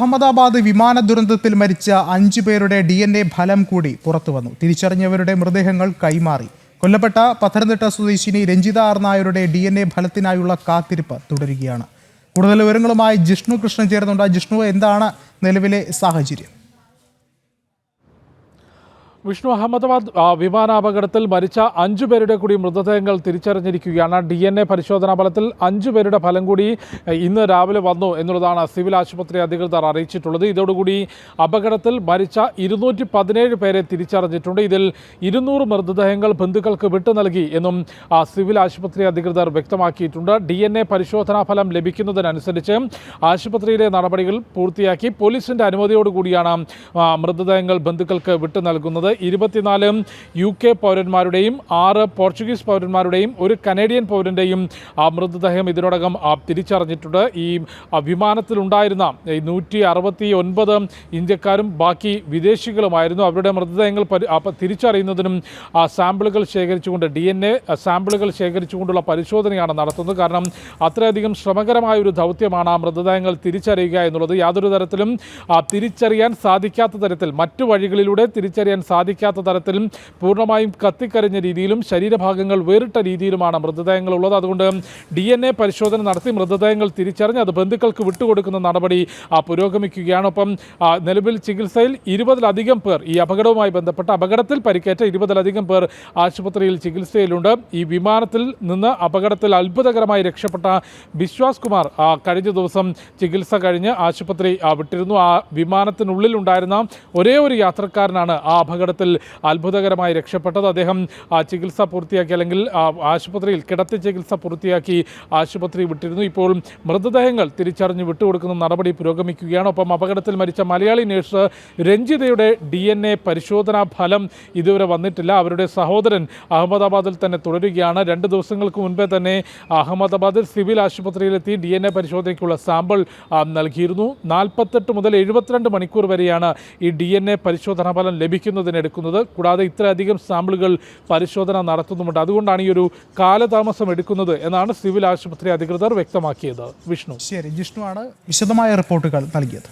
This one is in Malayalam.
അഹമ്മദാബാദ് വിമാന ദുരന്തത്തിൽ മരിച്ച 5 പേരുടെ DNA ഫലം കൂടി പുറത്തുവന്നു. തിരിച്ചറിഞ്ഞവരുടെ മൃതദേഹങ്ങൾ കൈമാറി. കൊല്ലപ്പെട്ട പത്തനംതിട്ട സ്വദേശിനി രഞ്ജിത ആർ നായരുടെ DNA ഫലത്തിനായുള്ള കാത്തിരിപ്പ് തുടരുകയാണ്. കൂടുതൽ വിവരങ്ങളുമായി ജിഷ്ണു കൃഷ്ണൻ ചേർന്നുണ്ട്. ജിഷ്ണു, എന്താണ് നിലവിലെ സാഹചര്യം? വിഷ്ണു, അഹമ്മദാബാദ് വിമാനാപകടത്തിൽ മരിച്ച 5 പേരുടെ കൂടി മൃതദേഹങ്ങൾ തിരിച്ചറിഞ്ഞിരിക്കുകയാണ്. DNA പരിശോധനാ ഫലത്തിൽ 5 പേരുടെ ഫലം കൂടി ഇന്ന് രാവിലെ വന്നു എന്നുള്ളതാണ് സിവിൽ ആശുപത്രി അധികൃതർ അറിയിച്ചിട്ടുള്ളത്. ഇതോടുകൂടി അപകടത്തിൽ മരിച്ച 217 പേരെ തിരിച്ചറിഞ്ഞിട്ടുണ്ട്. ഇതിൽ 200 മൃതദേഹങ്ങൾ ബന്ധുക്കൾക്ക് വിട്ടു നൽകി എന്നും സിവിൽ ആശുപത്രി അധികൃതർ വ്യക്തമാക്കിയിട്ടുണ്ട്. DNA പരിശോധനാ ഫലം ലഭിക്കുന്നതിനനുസരിച്ച് ആശുപത്രിയിലെ നടപടികൾ പൂർത്തിയാക്കി പോലീസിന്റെ അനുമതിയോടുകൂടിയാണ് മൃതദേഹങ്ങൾ ബന്ധുക്കൾക്ക് വിട്ടു നൽകുന്നത്. 24 UK പൗരന്മാരുടെയും 6 പോർച്ചുഗീസ് പൗരന്മാരുടെയും 1 കനേഡിയൻ പൗരൻ്റെയും മൃതദേഹം ഇതിനോടകം തിരിച്ചറിഞ്ഞിട്ടുണ്ട്. ഈ വിമാനത്തിലുണ്ടായിരുന്ന 169 ഇന്ത്യക്കാരും ബാക്കി വിദേശികളുമായിരുന്നു. അവരുടെ മൃതദേഹങ്ങൾ തിരിച്ചറിയുന്നതിനും സാമ്പിളുകൾ ശേഖരിച്ചുകൊണ്ട് DNA സാമ്പിളുകൾ ശേഖരിച്ചുകൊണ്ടുള്ള പരിശോധനയാണ് നടത്തുന്നത്. കാരണം അത്രയധികം ശ്രമകരമായ ഒരു ദൗത്യമാണ് ആ മൃതദേഹങ്ങൾ തിരിച്ചറിയുക എന്നുള്ളത്. യാതൊരു തരത്തിലും തിരിച്ചറിയാൻ സാധിക്കാത്ത തരത്തിൽ, മറ്റു വഴികളിലൂടെ തിരിച്ചറിയാൻ സാധിക്കാത്ത തരത്തിലും പൂർണ്ണമായും കത്തിക്കരിഞ്ഞ രീതിയിലും ശരീരഭാഗങ്ങൾ വേറിട്ട രീതിയിലുമാണ് മൃതദേഹങ്ങൾ ഉള്ളത്. അതുകൊണ്ട് DNA പരിശോധന നടത്തി മൃതദേഹങ്ങൾ തിരിച്ചറിഞ്ഞ് അത് ബന്ധുക്കൾക്ക് വിട്ടുകൊടുക്കുന്ന നടപടി പുരോഗമിക്കുകയാണ്. ഒപ്പം നിലവിൽ ചികിത്സയിൽ 20-ലധികം പേർ, ഈ അപകടവുമായി ബന്ധപ്പെട്ട അപകടത്തിൽ പരിക്കേറ്റ 20-ലധികം പേർ ആശുപത്രിയിൽ ചികിത്സയിലുണ്ട്. ഈ വിമാനത്തിൽ നിന്ന് അപകടത്തിൽ അത്ഭുതകരമായി രക്ഷപ്പെട്ട ബിശ്വാസ് കുമാർ കഴിഞ്ഞ ദിവസം ചികിത്സ കഴിഞ്ഞ് ആശുപത്രി വിട്ടിരുന്നു. ആ വിമാനത്തിനുള്ളിൽ ഉണ്ടായിരുന്ന ഒരേ ഒരു യാത്രക്കാരനാണ് ആ അപകടത്തിൽ അത്ഭുതകരമായി രക്ഷപ്പെട്ടത്. അദ്ദേഹം ചികിത്സ പൂർത്തിയാക്കി, അല്ലെങ്കിൽ ആശുപത്രിയിൽ കിടത്തി ചികിത്സ പൂർത്തിയാക്കി ആശുപത്രി വിട്ടിരുന്നു. ഇപ്പോൾ മൃതദേഹങ്ങൾ തിരിച്ചറിഞ്ഞ് വിട്ടുകൊടുക്കുന്ന നടപടി പുരോഗമിക്കുകയാണ്. ഒപ്പം അപകടത്തിൽ മരിച്ച മലയാളി നേഴ്സ് രഞ്ജിതയുടെ DNA പരിശോധനാ ഫലം ഇതുവരെ വന്നിട്ടില്ല. അവരുടെ സഹോദരൻ അഹമ്മദാബാദിൽ തന്നെ തുടരുകയാണ്. 2 ദിവസങ്ങൾക്ക് മുൻപേ തന്നെ അഹമ്മദാബാദിൽ സിവിൽ ആശുപത്രിയിലെത്തി DNA പരിശോധനയ്ക്കുള്ള സാമ്പിൾ നൽകിയിരുന്നു. 48 മുതൽ 72 മണിക്കൂർ വരെയാണ് ഈ DNA പരിശോധനാ ഫലം ലഭിക്കുന്നതിനെടുക്കുന്നത്. കൂടാതെ ഇത്രയധികം സാമ്പിളുകൾ പരിശോധന നടത്തുന്നുമുണ്ട്. അതുകൊണ്ടാണ് ഈ ഒരു കാലതാമസം എടുക്കുന്നത് എന്നാണ് സിവിൽ ആശുപത്രി അധികൃതർ വ്യക്തമാക്കിയത്. വിഷ്ണു, ശരി, ജിഷ്ണു ആണ് വിശദമായ റിപ്പോർട്ടുകൾ നൽകിയത്.